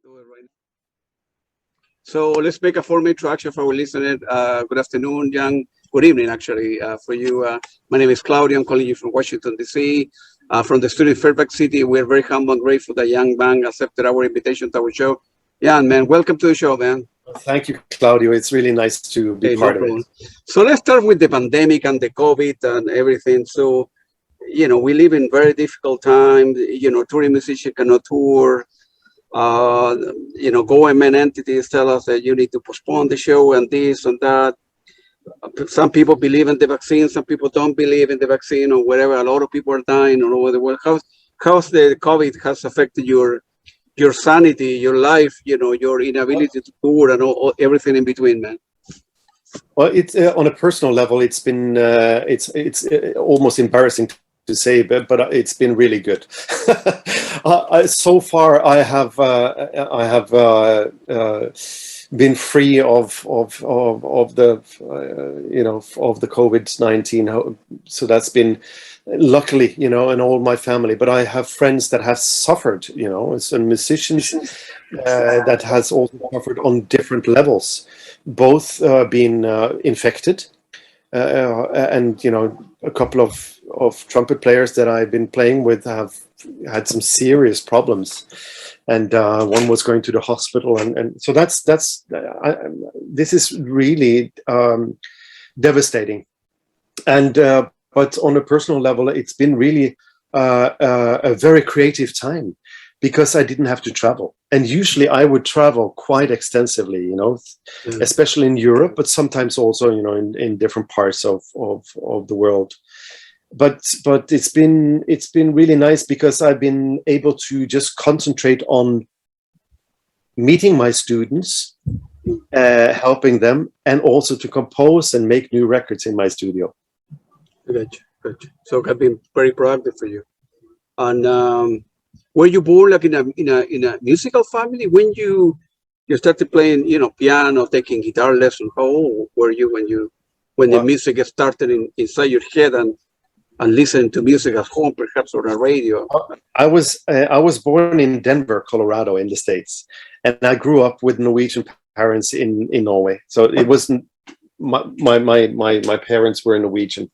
do it right now. So let's make a formal introduction for our listeners. Good afternoon, good evening, actually, for you. My name is Claudio. I'm calling you from Washington, D.C. From the studio in Fairfax City. We're very humble and grateful that young man accepted our invitation to our show. Yeah, man, welcome to the show, man. Thank you, Claudio. It's really nice to be part of it. So let's start with the pandemic and the COVID and everything. So, we live in very difficult times. Touring musicians cannot tour. Government entities tell us that you need to postpone the show and this and that. Some people believe in the vaccine, some people don't believe in the vaccine or whatever. A lot of people are dying all over the world. How's the COVID has affected your sanity, your life, your inability to tour and everything in between, man? Well, it's on a personal level, it's been it's almost embarrassing to say, but it's been really good. So far, I have been free of the COVID-19. So that's been luckily, and all my family. But I have friends that have suffered, some musicians that has also suffered on different levels, both being infected. And a couple of trumpet players that I've been playing with have had some serious problems, and one was going to the hospital, and so this is really devastating. And but on a personal level, it's been really a very creative time, because I didn't have to travel. And usually I would travel quite extensively, especially in Europe, but sometimes also, in different parts of the world. But it's been really nice, because I've been able to just concentrate on meeting my students, helping them, and also to compose and make new records in my studio. Good. So I've been very productive for you. And were you born like in a musical family? When you started playing, piano, taking guitar lessons? How old were you when the music started inside your head and listening to music at home, perhaps on a radio? I was born in Denver, Colorado, in the States, and I grew up with Norwegian parents in Norway. So it wasn't my parents were Norwegian.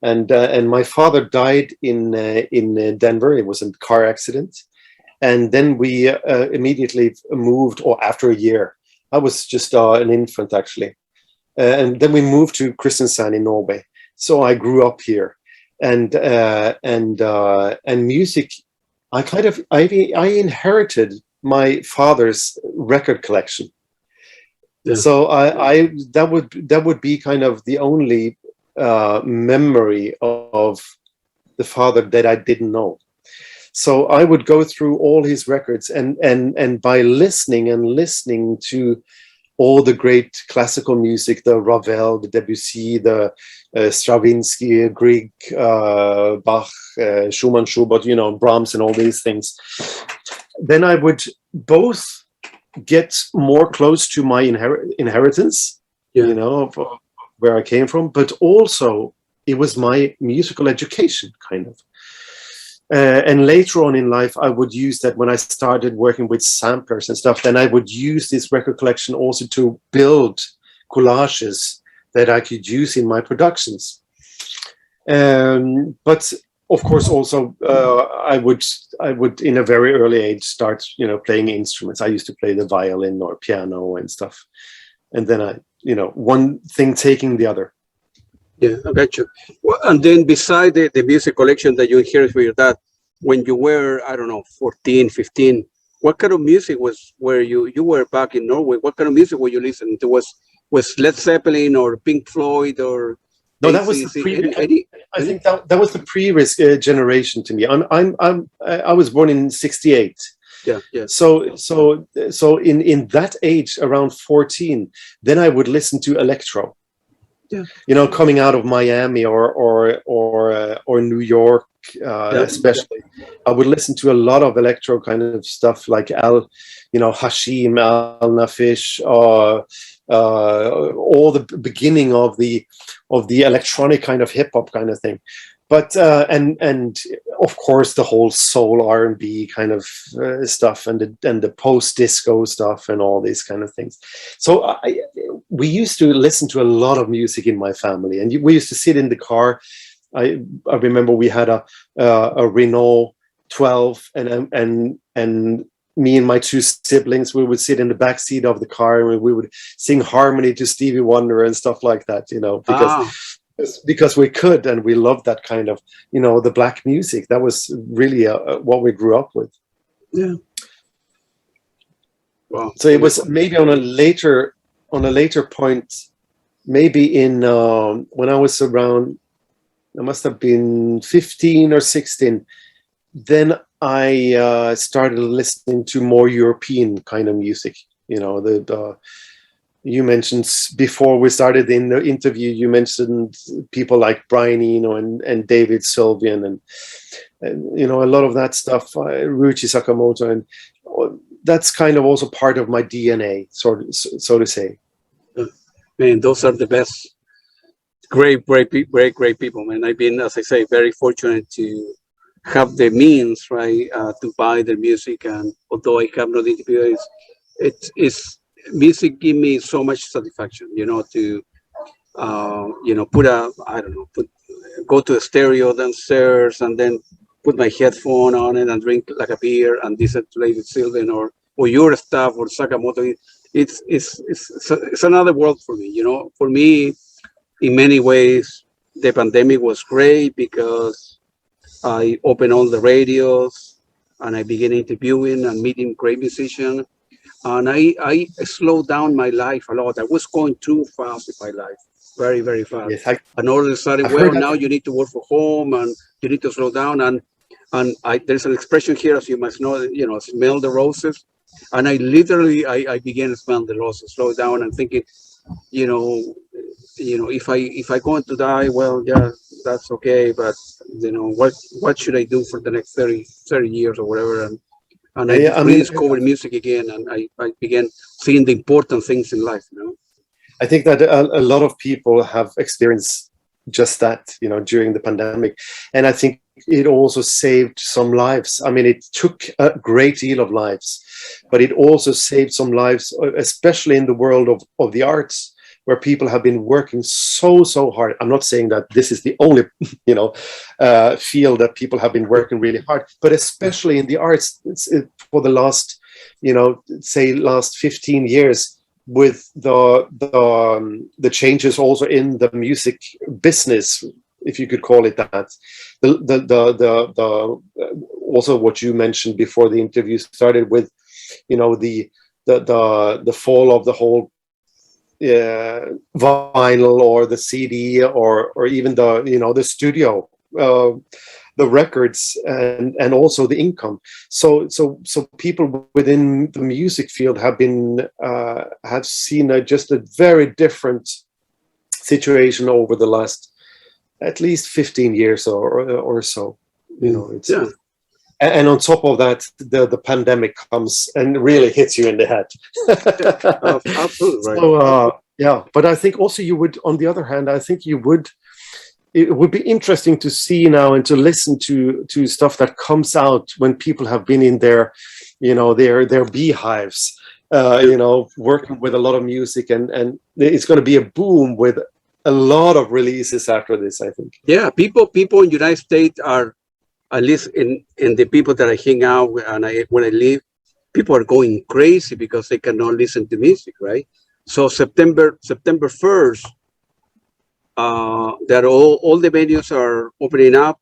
And my father died in Denver. It was a car accident, and then we immediately moved. Or after a year, I was just an infant actually, and then we moved to Kristiansand in Norway. So I grew up here, and music. I inherited my father's record collection. Yeah. So that would be kind of the only memory of the father that I didn't know. So I would go through all his records, and by listening to all the great classical music, the Ravel, the Debussy, the Stravinsky, Grieg, Bach, Schumann, Schubert, Brahms, and all these things, then I would both get more close to my inheritance, of where I came from, but also it was my musical education, kind of. And later on in life, I would use that when I started working with samplers and stuff. Then I would use this record collection also to build collages that I could use in my productions. But of course, also I would in a very early age start, playing instruments. I used to play the violin or piano and stuff, and then one thing taking the other. Yeah, I got you. Well, and then beside the music collection that you inherited from your dad, when you were, 14, 15, what kind of music were you were back in Norway? What kind of music were you listening to? Was Led Zeppelin or Pink Floyd or? No, that was the I think that was the previous generation to me. I was born in '68. Yeah. So in that age, around 14, then I would listen to electro. Yeah. Coming out of Miami or New York, especially, I would listen to a lot of electro kind of stuff, like Hashim, Al Nafish, all the beginning of the electronic kind of hip hop kind of thing. But and of course the whole soul R&B kind of stuff, and the post disco stuff and all these kind of things. So we used to listen to a lot of music in my family, and we used to sit in the car. I remember we had a Renault 12, and me and my two siblings, we would sit in the back seat of the car, and we would sing harmony to Stevie Wonder and stuff like that, because we could, and we loved that kind of, the black music. That was really what we grew up with. Yeah. Wow. So it was maybe on a later point, maybe in when I was around, I must have been 15 or 16. Then I started listening to more European kind of music. You mentioned before we started in the interview, you mentioned people like Brian Eno and David Sylvian and a lot of that stuff, Ryuichi Sakamoto, and that's kind of also part of my DNA, so to say. Man, those are the best. Great people, man. I've been, as I say, very fortunate to have the means, right, to buy their music, and although I have not interviewed, it's music give me so much satisfaction, to go to a stereo downstairs and then put my headphone on it and drink like a beer and listen to David Sylvian or your stuff or Sakamoto. It's another world for me. For me, in many ways, the pandemic was great because I opened all the radios and I began interviewing and meeting great musicians. And I slowed down my life a lot. I was going too fast in my life, very, very fast. Yes, and all of a sudden, now you need to work from home and you need to slow down. And there's an expression here, as you must know, smell the roses. And I literally, I began to smell the roses, slow down and thinking, if I going to die, well, yeah, that's okay. But, what should I do for the next 30 years or whatever? And I rediscovered music again, and I began seeing the important things in life. I think that a lot of people have experienced just that, during the pandemic, and I think it also saved some lives. I mean, it took a great deal of lives, but it also saved some lives, especially in the world of the arts, where people have been working so hard. I'm not saying that this is the only, field that people have been working really hard, but especially in the arts, for the last, last 15 years, with the changes also in the music business, if you could call it that. The also what you mentioned before the interview started with, the fall of the whole vinyl or the CD or even the studio, the records, and also the income. So people within the music field have seen just a very different situation over the last at least 15 years or so. And on top of that, the pandemic comes and really hits you in the head. Absolutely right. So, but I think also you would, on the other hand, it would be interesting to see now and to listen to stuff that comes out when people have been in their beehives, working with a lot of music, and it's going to be a boom with a lot of releases after this, I think. Yeah, people in the United States are, at least in the people that I hang out with and when I live, people are going crazy because they cannot listen to music, right? So September 1st, that all the venues are opening up.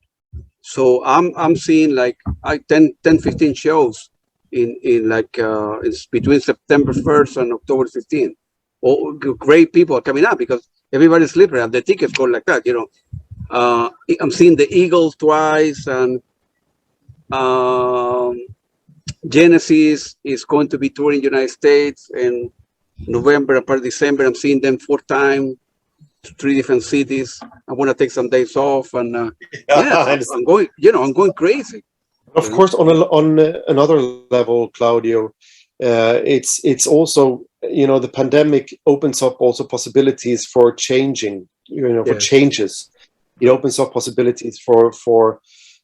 So I'm seeing like 10-15 shows in it's between September 1st and October 15th. All great people are coming up because everybody's sleeping and the tickets go like that, I'm seeing the Eagles twice, and Genesis is going to be touring United States in November and part of December. I'm seeing them 4 times, 3 different cities. I want to take some days off, and I'm going crazy. Of course, on another level, Claudio, it's also, the pandemic opens up also possibilities for changing, for changes. it opens up possibilities for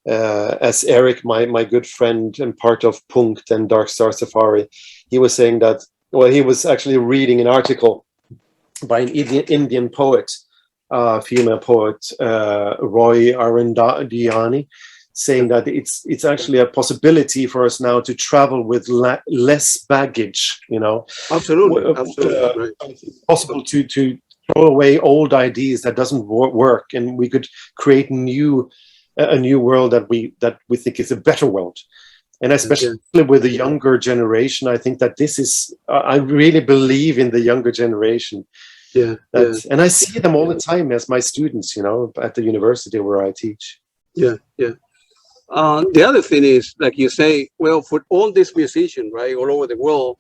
as Eric, my good friend and part of Punkt and Dark Star Safari, he was saying that, well, he was actually reading an article by an Indian poet, female poet, Roy Arundhati, saying that it's actually a possibility for us now to travel with less baggage, you know. Absolutely, absolutely. It's possible to throw away old ideas that doesn't work, and we could create a new world that we think is a better world. And especially with the younger generation, I think that this is, I really believe in the younger generation. And I see them all the time as my students, you know, at the university where I teach. The other thing is, like you say, well, for all these musicians, right, all over the world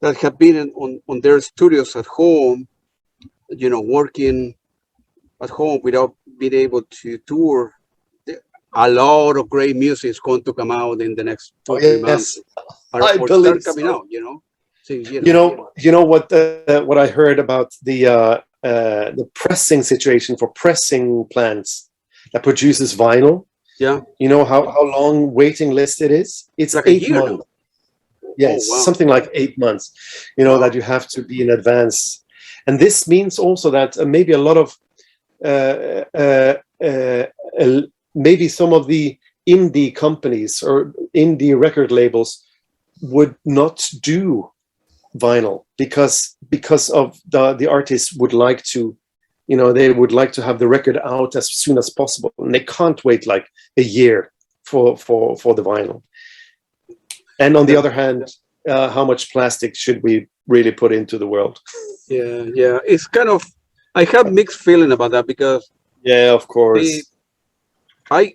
that have been on their studios at home, you know, working at home without being able to tour, a lot of great music is going to come out in the next 2 or 3 months. I believe coming so. out, you know. So, you know what I heard about the pressing situation for pressing plants that produces vinyl. Yeah. You know how long waiting list it is? It's like 8 months. Yes, wow. Something like 8 months. You know, that you have to be in advance. And this means also that maybe a lot of maybe some of the indie companies or indie record labels would not do vinyl because of the artists would like to, you know, they would like to have the record out as soon as possible, and they can't wait like a year for the vinyl. And on the other hand, how much plastic should we really put into the world? Yeah, it's kind of, I have mixed feeling about that because of course, I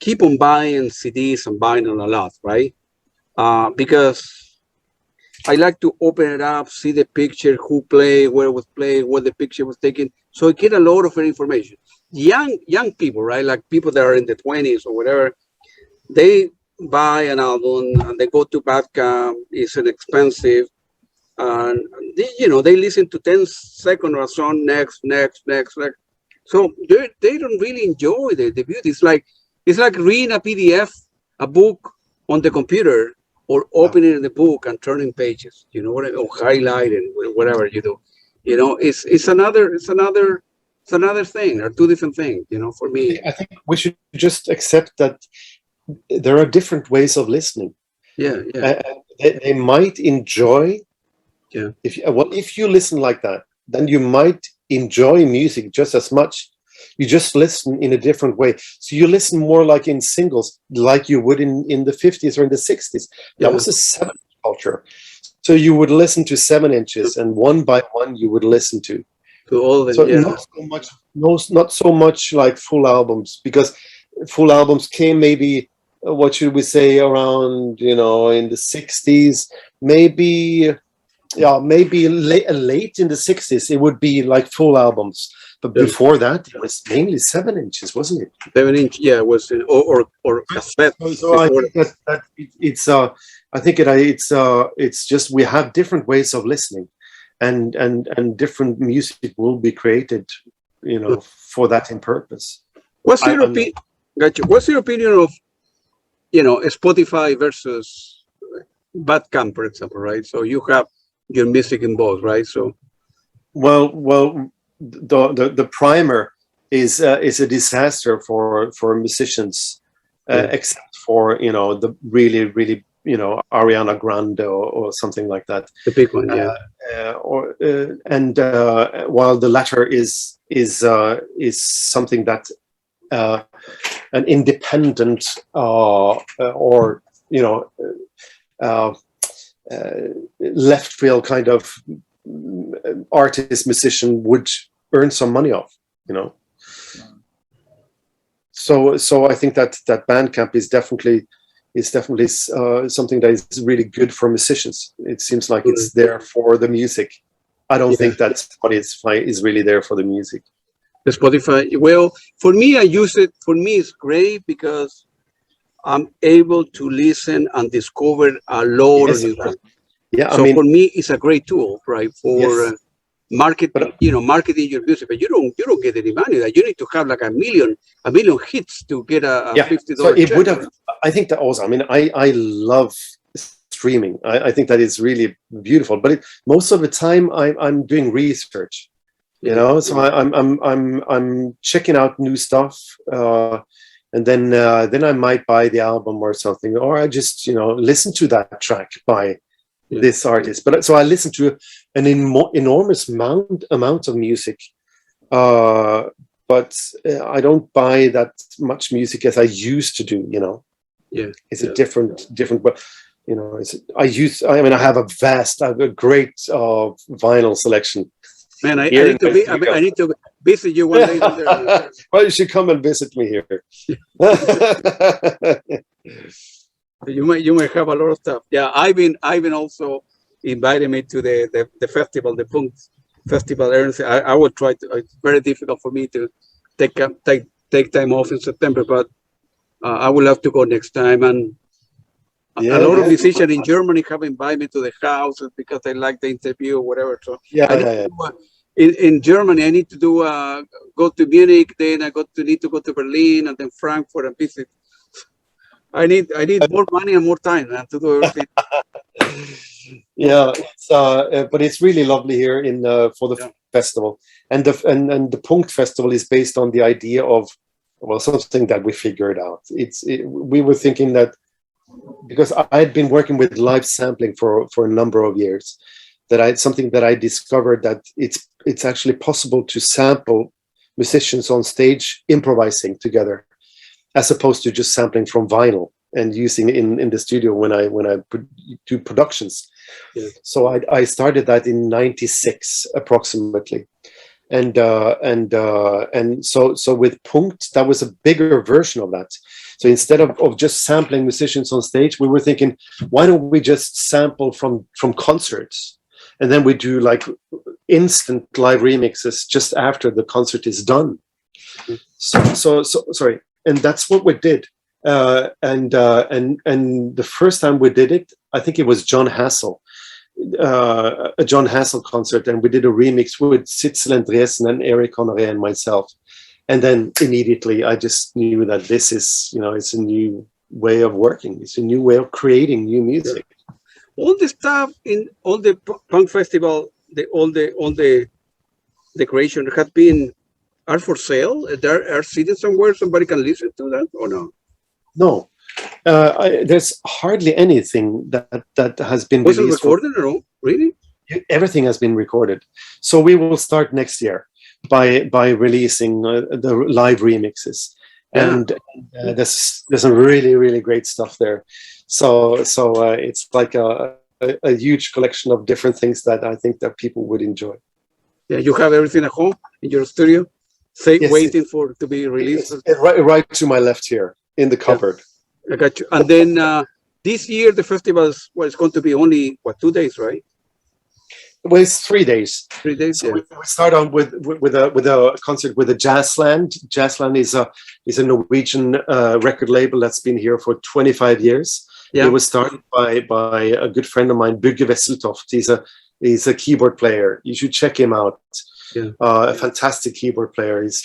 keep on buying CDs and vinyl a lot, right? Because I like to open it up, see the picture, who played, where it was played, where the picture was taken. So I get a lot of information. Young people, right? Like people that are in the 20s or whatever, they buy an album and they go to Bandcamp. It's inexpensive. And they listen to 10-second or song, next. So they don't really enjoy the beauty. It's like reading a PDF, a book on the computer, or opening the book and turning pages, you know, or highlighting, whatever you do. You know, it's another thing, or two different things, you know, for me. I think we should just accept that there are different ways of listening. They might enjoy. If you listen like that, then you might enjoy music just as much. You just listen in a different way. So you listen more like in singles, like you would in the 50s or in the 60s. That was a 7-inch culture. So you would listen to 7 inches, and one by one you would listen to all of them. Not so much like full albums, because full albums came maybe, what should we say, around, you know, in the 60s, maybe late in the 60s it would be like full albums. But before that, it was mainly 7 inches, wasn't it? 7 inch, it was or cassette. So I think that it's I think it's just we have different ways of listening, and different music will be created, you know, for that in purpose. What's your opinion? Gotcha. What's your opinion of, you know, Spotify versus Bandcamp, for example, right? So you have your music in both, right? So well. The primer is a disaster for musicians, except for, you know, the really, you know, Ariana Grande or something like that. The big one, while the latter is something that an independent or, you know, left field kind of artist musician would earn some money off, you know. So I think that Bandcamp is definitely something that is really good for musicians. It seems like it's there for the music. I don't think that Spotify is really there for the music. The Spotify, well, for me, I use it. For me, it's great because I'm able to listen and discover a lot of new things. Yeah, so I mean, for me, it's a great tool, right? marketing your music, but you don't get any money. That you need to have like a million hits to get a $50. So it would have. I think that also. I mean, I love streaming. I think that is really beautiful. But most of the time, I'm doing research. You know, so I'm checking out new stuff, and then I might buy the album or something, or I just listen to that track by this artist. But so I listen to an enormous amount of music, but I don't buy that much music as I used to do. It's a different. But I have a great vinyl selection. Man, I need to visit you one day. Well, you should come and visit me here. You may have a lot of stuff. Yeah, I've been also invited me to the festival, the Punkt Festival. I will try to. It's very difficult for me to take time off in September, but I will have to go next time. And a lot of musicians in Germany have invited me to the house because they like the interview or whatever. So in Germany, I need to go to Munich, then I need to go to Berlin, and then Frankfurt and visit. I need more money and more time to do everything. But it's really lovely here for the festival, and the Punkt Festival is based on the idea of something that we figured out. We were thinking that because I had been working with live sampling for a number of years, something that I discovered that it's actually possible to sample musicians on stage improvising together, as opposed to just sampling from vinyl and using it in the studio when I do productions. Yeah. So I started that in '96 approximately, and so with Punkt, that was a bigger version of that. So instead of just sampling musicians on stage, we were thinking, why don't we just sample from concerts, and then we do like instant live remixes just after the concert is done. So sorry. And that's what we did. And the first time we did it, I think it was John Hassel, a John Hassel concert, and we did a remix with Sidsel Endresen and Erik Honoré and myself. And then immediately I just knew that this is, it's a new way of working. It's a new way of creating new music. All the stuff in all the Punkt Festival, all the creation are for sale? There are CDs somewhere somebody can listen to that or no? No, there's hardly anything that has been released. Was it recorded or no? Really? Everything has been recorded. So we will start next year by releasing the live remixes, and there's some really, really great stuff there. So it's like a huge collection of different things that I think that people would enjoy. Yeah, you have everything at home in your studio, waiting to be released. Right to my left here in the cupboard. I got you. And then this year the festival is going to be only 2 days, right? Well, it's 3 days. 3 days. So we start on with a concert with the Jazzland. Jazzland is a Norwegian record label that's been here for 25 years. Yeah. It was started by a good friend of mine, Bugge Wesseltoft. He's a keyboard player. You should check him out. Yeah. A fantastic keyboard player. He's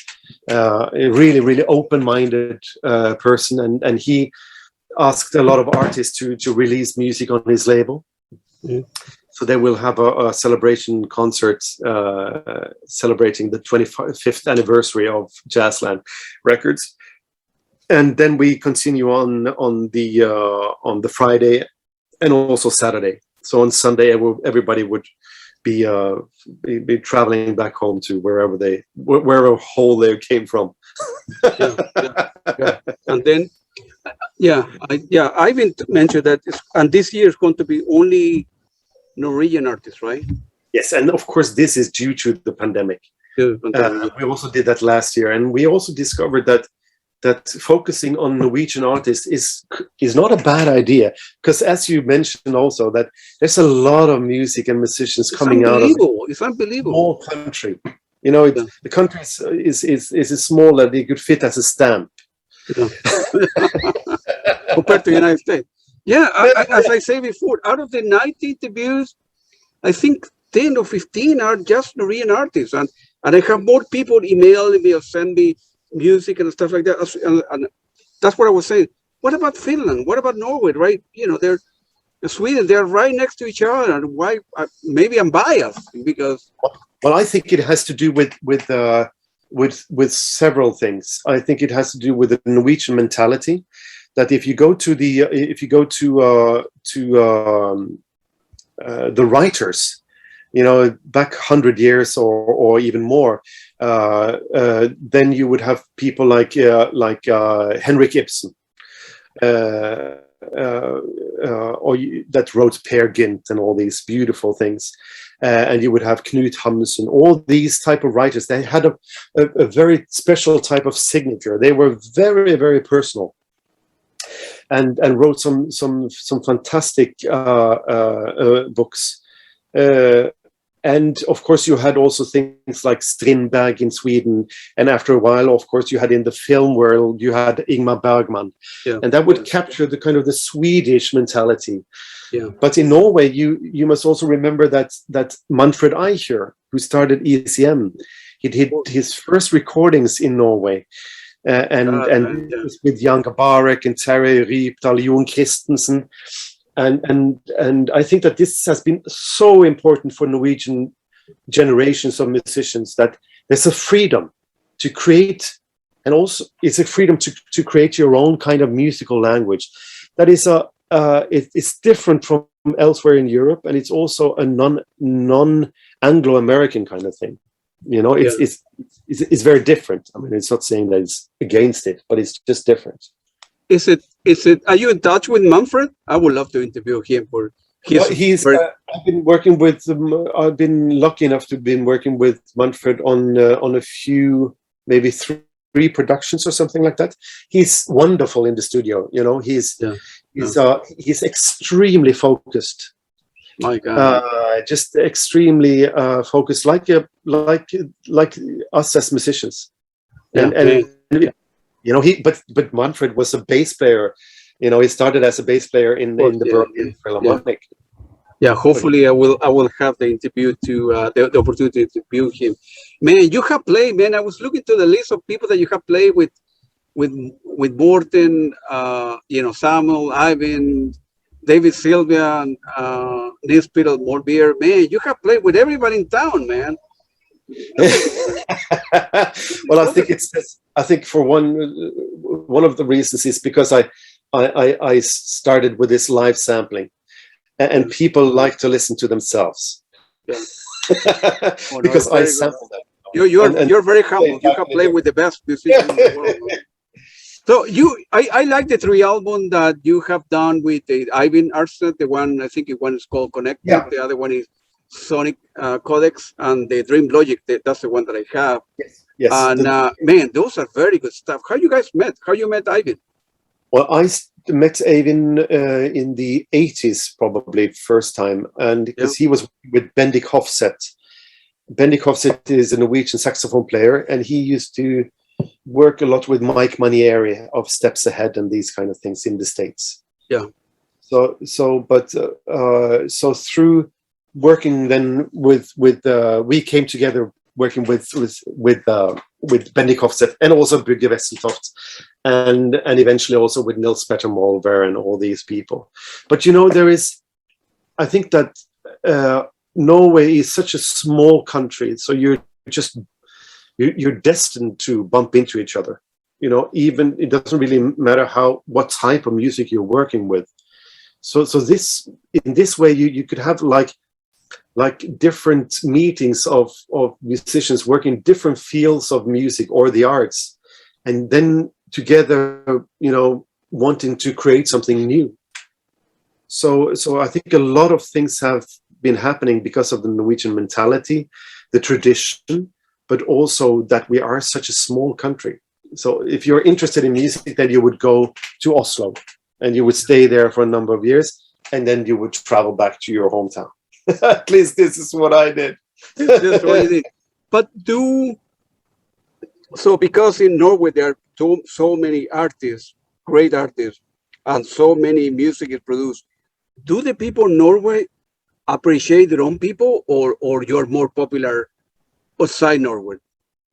a really, really open-minded person, and he asked a lot of artists to release music on his label. Mm. So they will have a celebration concert celebrating the 25th anniversary of Jazzland Records, and then we continue on the Friday and also Saturday. So on Sunday, everybody would be traveling back home to wherever hole they came from. Yeah. And then, Ivan mentioned that, and this year is going to be only Norwegian artists, right? Yes, and of course this is due to the pandemic. We also did that last year, and we also discovered that focusing on Norwegian artists is not a bad idea, because as you mentioned also that there's a lot of music and musicians coming out of it's unbelievable small country. The country is small that they could fit as a stamp. Yeah. Compared to the United States. Yeah, as I say before, out of the 90 interviews, I think 10 or 15 are just Norwegian artists, and I have more people emailing me or send me music and stuff like that. And that's what I was saying. What about Finland? What about Norway? Right? You know, they're Sweden. They're right next to each other. And why? Maybe I'm biased because. Well, I think it has to do with several things. I think it has to do with the Norwegian mentality. That if you go to the writers, you know, back 100 years or even more, then you would have people like Henrik Ibsen, that wrote Peer Gynt and all these beautiful things, and you would have Knut Hamsun. All these type of writers, they had a very special type of signature. They were very, very personal. And wrote some fantastic books, and of course you had also things like Strindberg in Sweden, and after a while, of course, you had in the film world you had Ingmar Bergman, and that would capture the kind of the Swedish mentality. Yeah. But in Norway, you must also remember that Manfred Eicher, who started ECM, he did his first recordings in Norway. And with Jan Gabarek and Terry Rypdal, Jon Christensen, and I think that this has been so important for Norwegian generations of musicians, that there's a freedom to create, and also it's a freedom to create your own kind of musical language. That is it's different from elsewhere in Europe, and it's also a non Anglo-American kind of thing. You know, it's very different. I mean, it's not saying that it's against it, but it's just different. Is it? Are you in touch with Manfred? I would love to interview him for. I've been working with. I've been lucky enough to have been working with Manfred on a few, maybe three productions or something like that. He's wonderful in the studio. You know, he's extremely focused. My God. Just extremely focused, like us as musicians. And you know, but Manfred was a bass player. You know, he started as a bass player in the Berlin Philharmonic. Yeah, hopefully I will have the interview the opportunity to interview him. Man, you have played, man. I was looking to the list of people that you have played with Morten, you know, Samuel, Ivan, David Sylvian, Nils Petter Molvær. Man, you have played with everybody in town, man. Well, I think for one of the reasons is because I started with this live sampling, and people like to listen to themselves. Yeah. Because I sample them. You're very humble. You have played with the best musicians in the world. So I like the 3 albums that you have done with Ivan Arset. The one, I think one is called Connected. Yeah. The other one is Sonic Codex, and the Dream Logic. That's the one that I have. Yes. And man, those are very good stuff. How you guys met? How you met Ivan? Well, I met Ivan in the 80s, probably first time, and because he was with Bendik Hofseth. Bendik Hofseth is a Norwegian saxophone player, and he used to work a lot with Mike Manieri of Steps Ahead and these kind of things in the States. Yeah. So through working then with we came together working with Bendik Hofseth and also Bugge Wesseltoft, and eventually also with Nils Petter Molvær and all these people. But you know, I think that Norway is such a small country, so you're destined to bump into each other. You know, even it doesn't really matter what type of music you're working with. So in this way you could have like different meetings of musicians working in different fields of music or the arts, and then together, you know, wanting to create something new. So I think a lot of things have been happening because of the Norwegian mentality, the tradition, but also that we are such a small country. So if you're interested in music, then you would go to Oslo and you would stay there for a number of years, and then you would travel back to your hometown. At least this is what I did. That's what I did. But because in Norway there are so many artists, great artists, and so many music is produced, do the people in Norway appreciate their own people, or you're more popular outside Norway?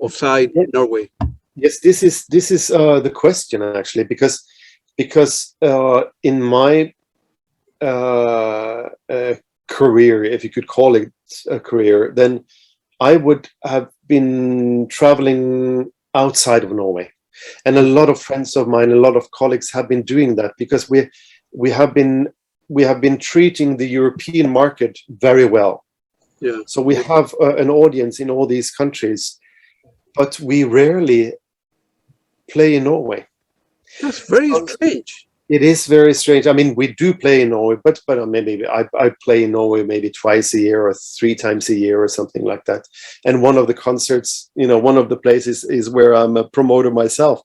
Outside Norway. Yes, this is the question actually, because in my career, if you could call it a career, then I would have been traveling outside of Norway, and a lot of friends of mine, a lot of colleagues have been doing that, because we have been treating the European market very well. Yeah. So we have an audience in all these countries, but we rarely play in Norway. That's very strange. It is very strange. I mean, we do play in Norway, but maybe I play in Norway maybe twice a year or 3 times a year or something like that. And one of the concerts, one of the places is where I'm a promoter myself.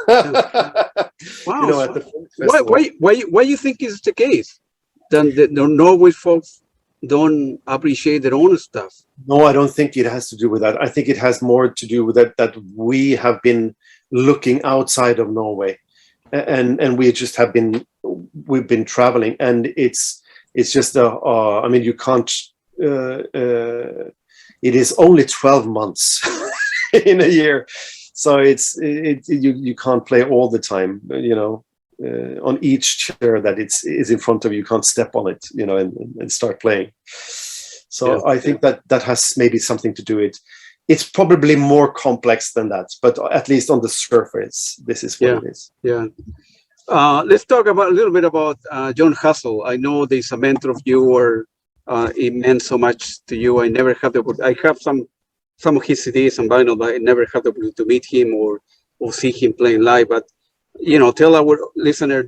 Wow. At the Punkt Why you think is the case? Then the Norway folks don't appreciate their own stuff. No, I don't think it has to do with that. I think it has more to do with that we have been looking outside of Norway, and we just we've been traveling, and it's just I mean, you can't. It is only 12 months in a year, so you can't play all the time. On each chair that is in front of you, you can't step on it, and start playing. So yeah. I think that has maybe something to do with it. It's probably more complex than that, but at least on the surface, this is what it is. Yeah. Let's talk a little bit about John Hassel. I know there's a mentor of you, or it meant so much to you. I never had I have some of his CDs and vinyl, but I never had the opportunity to meet him or see him playing live. But tell our listener,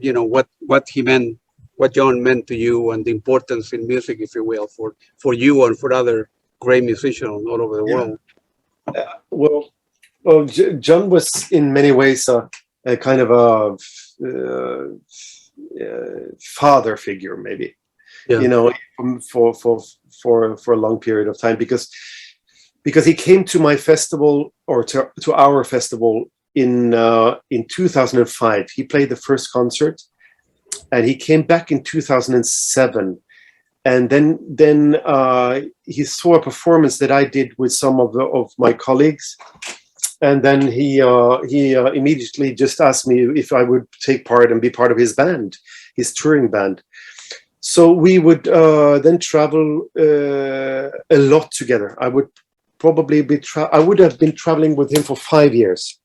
what he meant, what John meant to you, and the importance in music, if you will, for you and for other great musicians all over the world. Well, John was in many ways a kind of a father figure, maybe. For a long period of time, because he came to my festival, or to our festival in 2005. He played the first concert, and he came back in 2007, and then he saw a performance that I did with some of my colleagues, and then he immediately just asked me if I would take part and be part of his band, his touring band. So we would then travel a lot together. I would probably I would have been traveling with him for 5 years.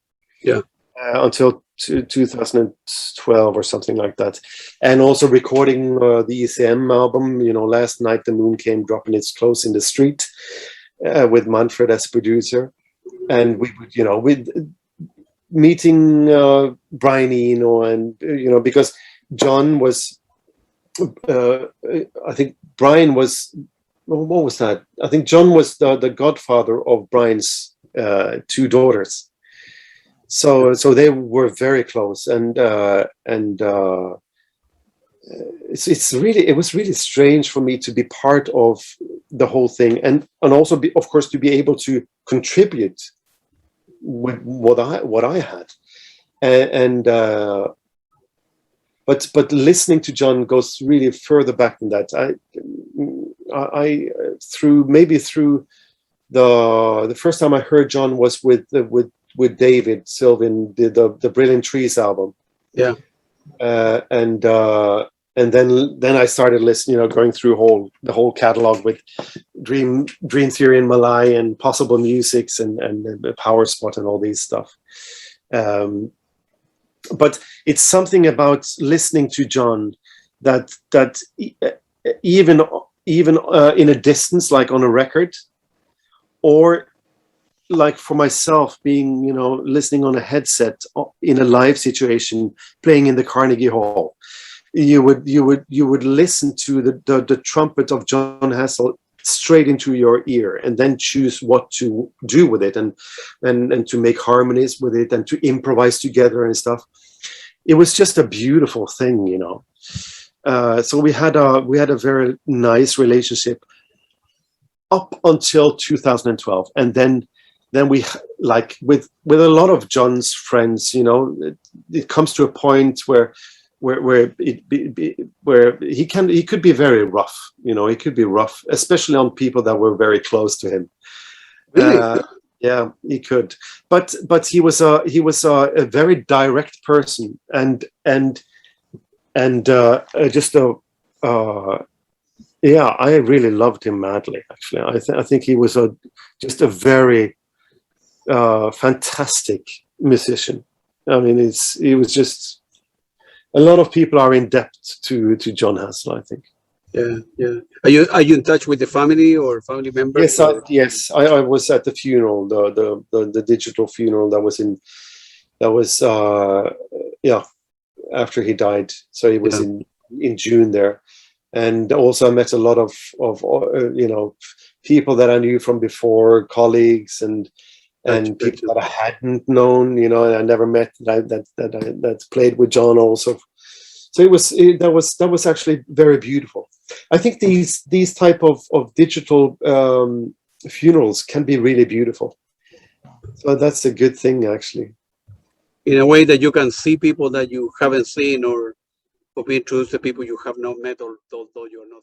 Yeah. Until 2012 or something like that, and also recording the ECM album. Last Night the Moon Came Dropping Its Clothes in the Street, with Manfred as producer, and we would, with meeting Brian Eno, and because John was, I think Brian was, what was that? I think John was the godfather of Brian's 2 daughters. So they were very close, and it was really strange for me to be part of the whole thing, and also of course to be able to contribute with what I had, but listening to John goes really further back than that. I through the first time I heard John was with David Sylvian, the Brilliant Trees album. Yeah. And then I started listening, going through the whole catalog with Dream Theory in Malay and Possible Musics and Power Spot and all these stuff. But it's something about listening to John that even in a distance, like on a record, or like for myself being, listening on a headset in a live situation, playing in the Carnegie Hall, you would listen to the trumpet of John Hassel straight into your ear, and then choose what to do with it, and to make harmonies with it, and to improvise together and stuff. It was just a beautiful thing, So we had a very nice relationship up until 2012, and then we, like with a lot of John's friends, it comes to a point where where he could be very rough. You know, he could be rough, especially on people that were very close to him. Really? Yeah, he could. But he was a very direct person, and just a yeah, I really loved him madly. Actually, I think he was just a very fantastic musician. I mean, he was just. A lot of people are in debt to John Hassel, I think. Yeah, yeah. Are you in touch with the family or family members? Yes, I was at the funeral, the digital funeral that was after he died. So he was in June there, and also I met a lot of people that I knew from before, colleagues and people that I hadn't known, you know, I never met that played with John also. So that was actually very beautiful. I think these type of digital funerals can be really beautiful. So that's a good thing, actually. In a way that you can see people that you haven't seen, or be introduced to people you have not met, or though you're not.